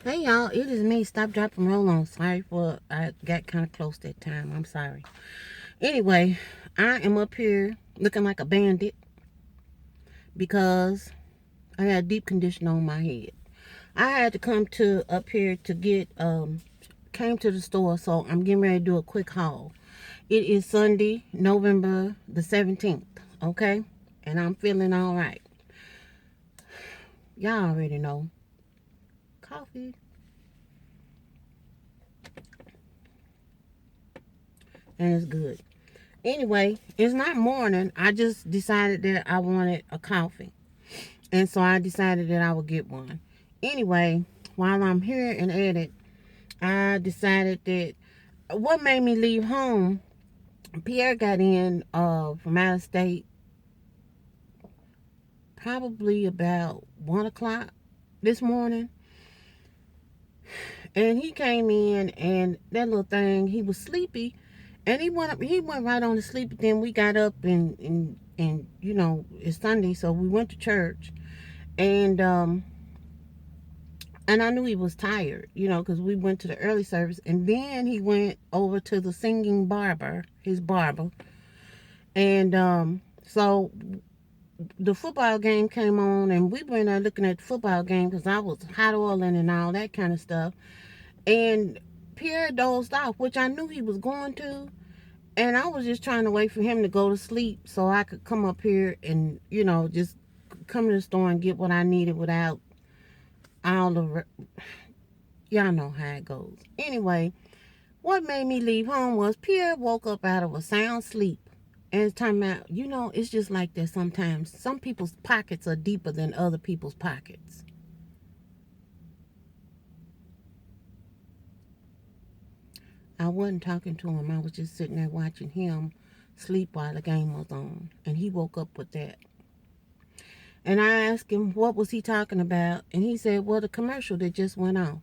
Hey y'all, it is me. Stop, drop, and roll on. Sorry for I got kind of close that time. I'm sorry. Anyway, I am up here looking like a bandit because I got a deep condition on my head. I had to come to up here to get came to the store, so I'm getting ready to do a quick haul. It is Sunday, November the 17th, okay? And I'm feeling all right. Y'all already know. Coffee. And it's good. Anyway, it's not morning. I just decided that I wanted a coffee. And so I decided that I would get one. Anyway, while I'm here and at it, I decided that what made me leave home, Pierre got in from out of state probably about 1 o'clock this morning. And he came in and that little thing, he was sleepy. And he went right on to sleep. Then we got up and you know, it's Sunday, so we went to church. And I knew he was tired, you know, because we went to the early service. And then he went over to the singing barber, his barber. And so the football game came on, and we went there looking at the football game because I was hot oiling and all that kind of stuff. And Pierre dozed off, which I knew he was going to. And I was just trying to wait for him to go to sleep so I could come up here and, you know, just come to the store and get what I needed without all the y'all know how it goes. Anyway, what made me leave home was Pierre woke up out of a sound sleep. And it's time out, you know, it's just like that sometimes. Some people's pockets are deeper than other people's pockets. I wasn't talking to him. I was just sitting there watching him sleep while the game was on. And he woke up with that. And I asked him what was he talking about. And he said, well, the commercial that just went off.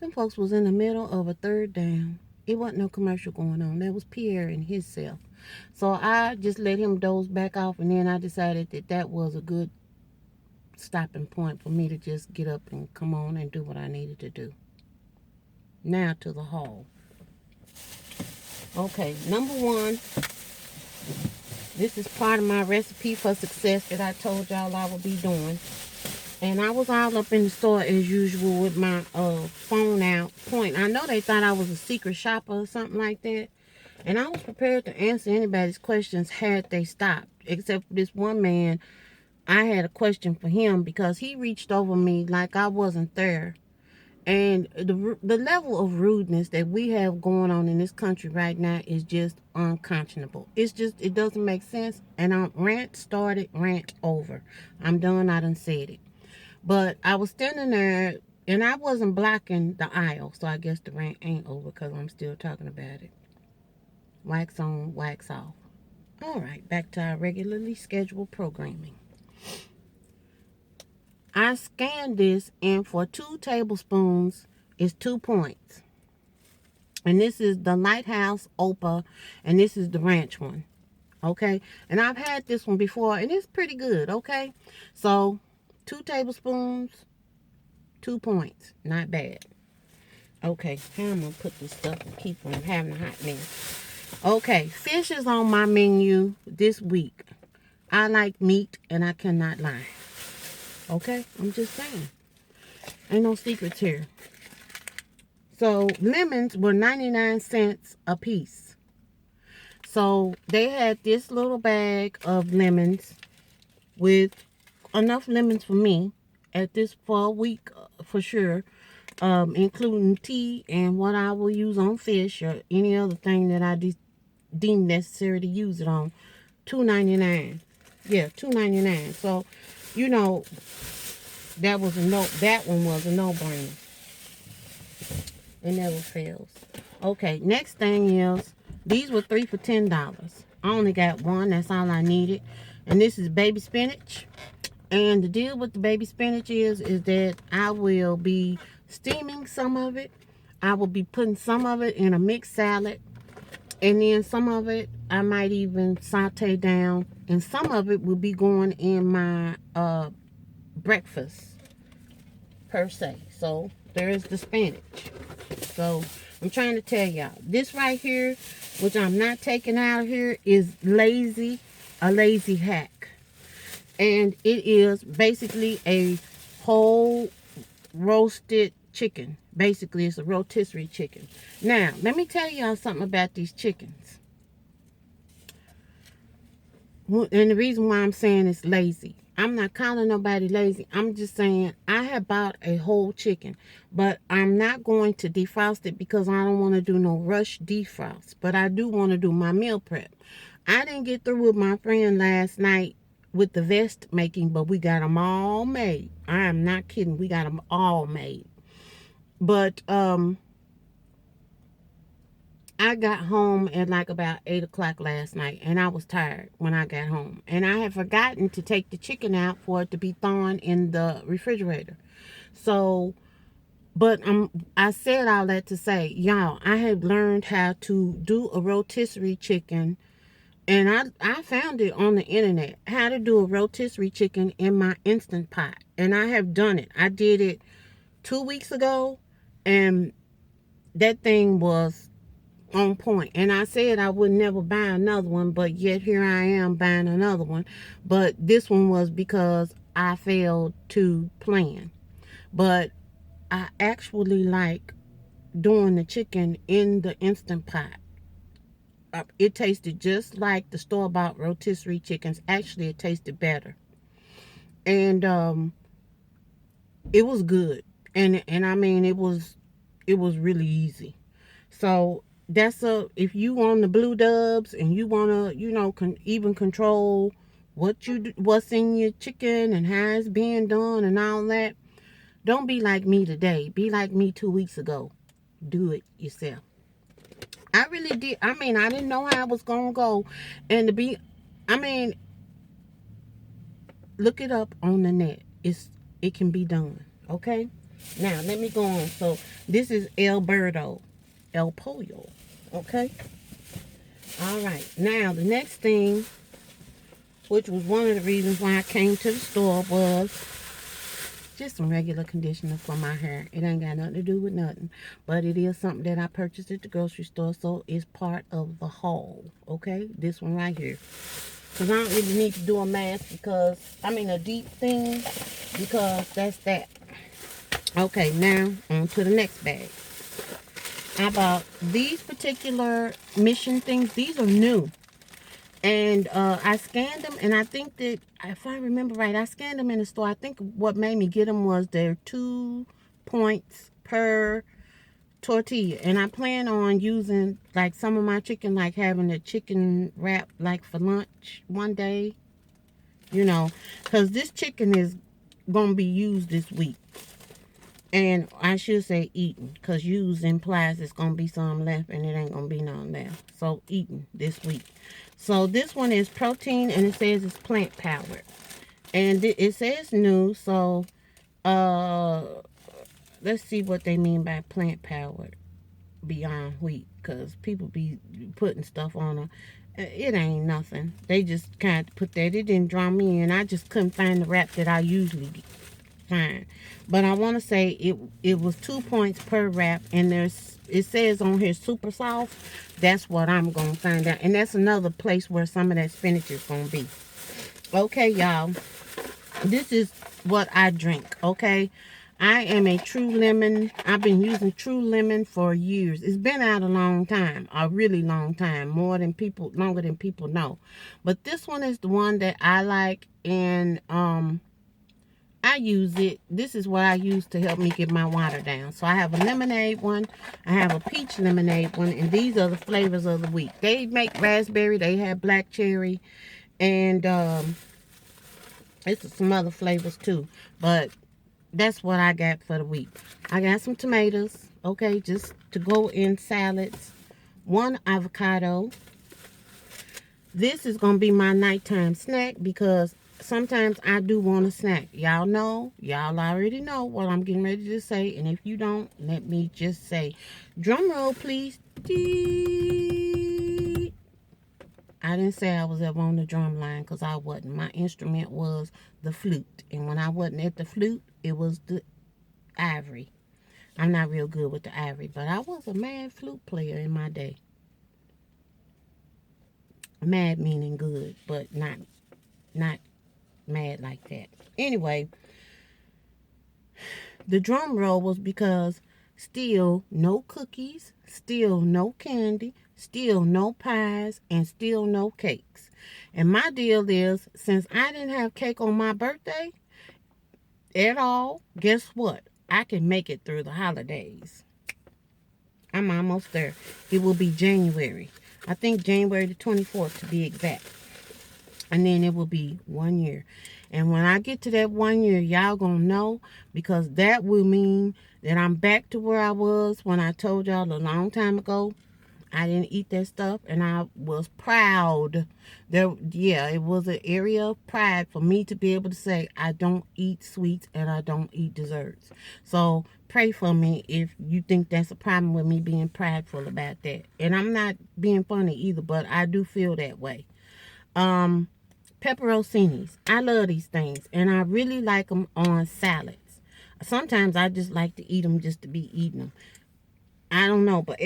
Them folks was in the middle of a third down. It wasn't no commercial going on. That was Pierre and himself. So I just let him doze back off, and then I decided that that was a good stopping point for me to just get up and come on and do what I needed to do. Now to the haul. Okay, number one, this is part of my recipe for success that I told y'all I would be doing. And I was all up in the store as usual with my phone out pointing. I know they thought I was a secret shopper or something like that. And I was prepared to answer anybody's questions had they stopped. Except for this one man, I had a question for him because he reached over me like I wasn't there. And the level of rudeness that we have going on in this country right now is just unconscionable. It's just, it doesn't make sense. And I'm rant started, rant over. I'm done, I done said it. But I was standing there and I wasn't blocking the aisle. So I guess the rant ain't over because I'm still talking about it. Wax on, wax off. All right, back to our regularly scheduled programming. I scanned this, and for 2 tablespoons is 2 points. And this is the Lighthouse Opa, and this is the ranch one. Okay, and I've had this one before, and it's pretty good. Okay, so 2 tablespoons, 2 points, not bad. Okay, how am I gonna put this stuff and keep from having a hot mess? Okay, fish is on my menu this week. I like meat, and I cannot lie. Okay, I'm just saying. Ain't no secrets here. So lemons were 99 cents a piece. So they had this little bag of lemons with enough lemons for me at this for a week for sure, including tea and what I will use on fish or any other thing that I deem necessary to use it on. $2.99. Yeah, $2.99. So, you know, that one was a no-brainer. It never fails. Okay, next thing is, these were 3 for $10. I only got one, that's all I needed. And this is baby spinach. And the deal with the baby spinach is that I will be steaming some of it. I will be putting some of it in a mixed salad. And then some of it I might even saute down. And some of it will be going in my breakfast. per se. So there is the spinach. So I'm trying to tell y'all, this right here, which I'm not taking out of here, is a lazy hack. And it is basically a whole roasted chicken. Basically, it's a rotisserie chicken. Now, let me tell y'all something about these chickens. And the reason why I'm saying it's lazy, I'm not calling nobody lazy. I'm just saying I have bought a whole chicken, but I'm not going to defrost it because I don't want to do no rush defrost. But I do want to do my meal prep. I didn't get through with my friend last night with the vest making, but we got them all made. I am not kidding. We got them all made. But I got home at like about 8 o'clock last night, and I was tired when I got home. And I had forgotten to take the chicken out for it to be thawed in the refrigerator. So, but I said all that to say, y'all, I have learned how to do a rotisserie chicken. And I found it on the internet, how to do a rotisserie chicken in my Instant Pot. And I have done it. I did it 2 weeks ago, and that thing was on point. And I said I would never buy another one, but yet here I am buying another one. But this one was because I failed to plan. But I actually like doing the chicken in the Instant Pot. It tasted just like the store-bought rotisserie chickens. Actually, it tasted better. And it was good. And I mean, it was really easy. So that's if you on the Blue Dubs and you want to, even control what's in your chicken and how it's being done and all that, don't be like me today. Be like me 2 weeks ago. Do it yourself. I really did. I mean, I didn't know how it was going to go. And look it up on the net. It can be done. Okay? Now, let me go on. So, this is El Pollo. Okay? All right. Now, the next thing, which was one of the reasons why I came to the store, was just some regular conditioner for my hair. It ain't got nothing to do with nothing. But it is something that I purchased at the grocery store. So it's part of the haul. Okay? This one right here. Because I don't really need to do a mask a deep thing. Because that's that. Okay, now on to the next bag. I bought these particular mission things. These are new. And I scanned them, and I think that, if I remember right, I scanned them in the store. I think what made me get them was they're 2 points per tortilla. And I plan on using, like, some of my chicken, like having a chicken wrap, like, for lunch one day. Because this chicken is going to be used this week. And I should say eaten, because used implies it's going to be some left, and it ain't going to be none left. So, eaten this week. So, this one is protein, and it says it's plant powered. And it says new, so, let's see what they mean by plant powered beyond wheat, because people be putting stuff on them. It ain't nothing. They just kind of put that. It didn't draw me in. I just couldn't find the wrap that I usually find. But I want to say it was 2 points per wrap, and it says on here super soft. That's what I'm going to find out. And that's another place where some of that spinach is going to be. Okay, y'all. This is what I drink, okay? I am a True Lemon. I've been using True Lemon for years. It's been out a long time, a really long time, longer than people know. But this one is the one that I like, and I use it. This is what I use to help me get my water down. So I have a lemonade one, I have a peach lemonade one, and these are the flavors of the week. They make raspberry, they have black cherry, and it's some other flavors too. But that's what I got for the week. I got some tomatoes, okay, just to go in salads. 1 avocado. This is going to be my nighttime snack because sometimes I do want a snack. Y'all already know what I'm getting ready to say. And if you don't, let me just say, drum roll, please. I didn't say I was ever on the drum line because I wasn't. My instrument was the flute. And when I wasn't at the flute, it was the ivory. I'm not real good with the ivory, but I was a mad flute player in my day. Mad meaning good, but not mad like that. Anyway, the drum roll was because still no cookies, still no candy, still no pies, and still no cakes. And my deal is, since I didn't have cake on my birthday at all, guess what? I can make it through the holidays. I'm almost there. It will be January. I think January the 24th to be exact. And then it will be 1 year. And when I get to that 1 year, y'all gonna know, because that will mean that I'm back to where I was when I told y'all a long time ago I didn't eat that stuff, and I was proud. It was an area of pride for me to be able to say I don't eat sweets and I don't eat desserts. So pray for me if you think that's a problem with me being prideful about that. And I'm not being funny either, but I do feel that way. Pepperoncinis. I love these things, and I really like them on salads. Sometimes I just like to eat them just to be eating them. I don't know, but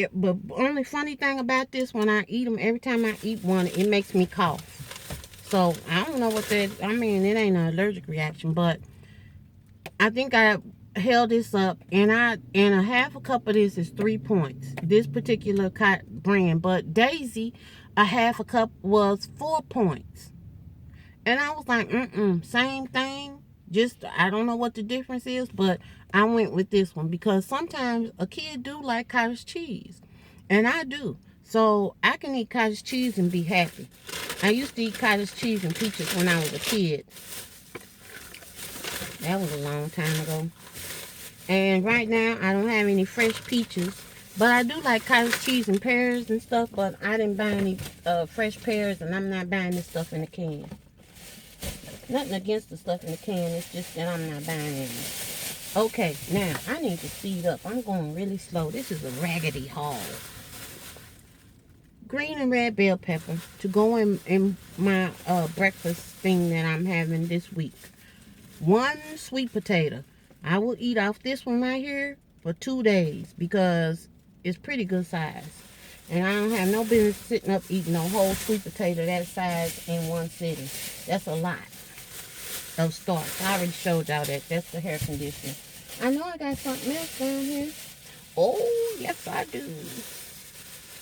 only funny thing about this, when I eat them, every time I eat one, it makes me cough. So I don't know what that. I mean, it ain't an allergic reaction, but I think I held this up, and a half a cup of this is 3 points. This particular brand, but Daisy, a half a cup was 4 points, and I was like, same thing. Just, I don't know what the difference is, but I went with this one because sometimes a kid do like cottage cheese, and I do. So I can eat cottage cheese and be happy. I used to eat cottage cheese and peaches when I was a kid. That was a long time ago. And right now, I don't have any fresh peaches, but I do like cottage cheese and pears and stuff, but I didn't buy any fresh pears, and I'm not buying this stuff in a can. Nothing against the stuff in the can. It's just that I'm not buying any. Okay, now I need to speed up. I'm going really slow. This is a raggedy haul. Green and red bell pepper to go in my breakfast thing that I'm having this week. 1 sweet potato. I will eat off this one right here for 2 days because it's pretty good size. And I don't have no business sitting up eating a whole sweet potato that size in one sitting. That's a lot of starch. I already showed y'all that. That's the hair conditioner. I know I got something else down here. Oh, yes I do.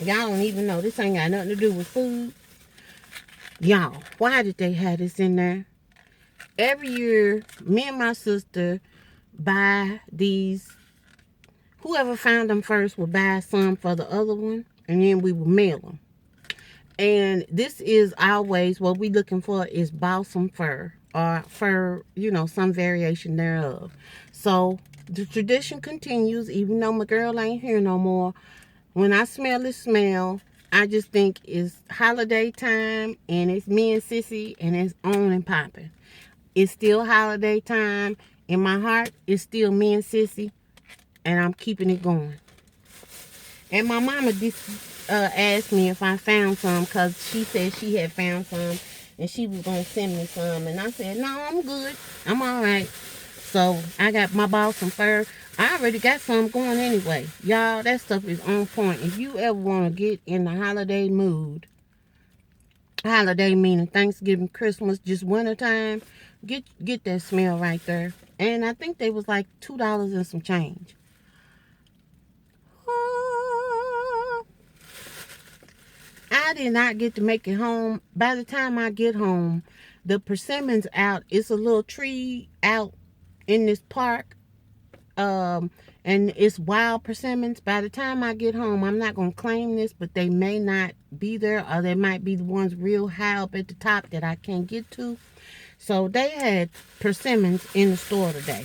Y'all don't even know. This ain't got nothing to do with food. Y'all, why did they have this in there? Every year, me and my sister buy these. Whoever found them first would buy some for the other one, and then we would mail them. And this is always what we looking for is balsam fir, or fir, some variation thereof. So the tradition continues, even though my girl ain't here no more. When I smell this smell, I just think it's holiday time, and it's me and Sissy, and it's on and popping. It's still holiday time. In my heart, it's still me and Sissy, and I'm keeping it going. And my mama asked me if I found some, because she said she had found some and she was going to send me some. And I said, no, I'm good. I'm all right. So I got my balsam fir. I already got some going anyway. Y'all, that stuff is on point. If you ever want to get in the holiday mood, holiday meaning Thanksgiving, Christmas, just wintertime, get that smell right there. And I think they was like $2 and some change. I did not get to make it home. By the time I get home, the persimmon's out. It's a little tree out in this park. And it's wild persimmons. By the time I get home, I'm not going to claim this, but they may not be there, or they might be the ones real high up at the top that I can't get to. So they had persimmons in the store today.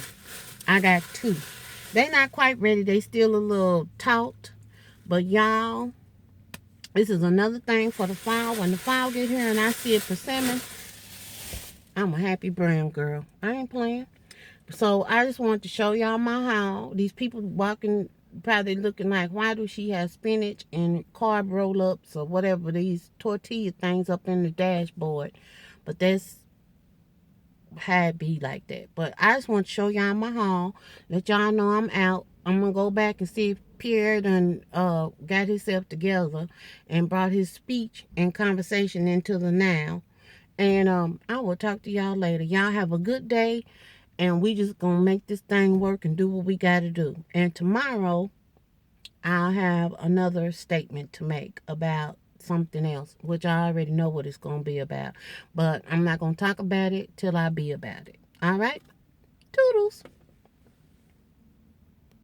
I got 2. They not quite ready. They still a little taut. But y'all, this is another thing for the fall. When the fall get here and I see a persimmon, I'm a happy brown girl. I ain't playing. So I just wanted to show y'all my haul. These people walking, probably looking like, why do she have spinach and carb roll-ups or whatever, these tortilla things up in the dashboard? But that's had be like that. But I just want to show y'all my haul. Let y'all know I'm out. I'm gonna go back and see if Pierre done got himself together and brought his speech and conversation into the now. And I will talk to y'all later. Y'all have a good day, and we just gonna make this thing work and do what we gotta do. And tomorrow I'll have another statement to make about something else, which I already know what it's gonna be about. But I'm not gonna talk about it till I be about it. All right? Toodles.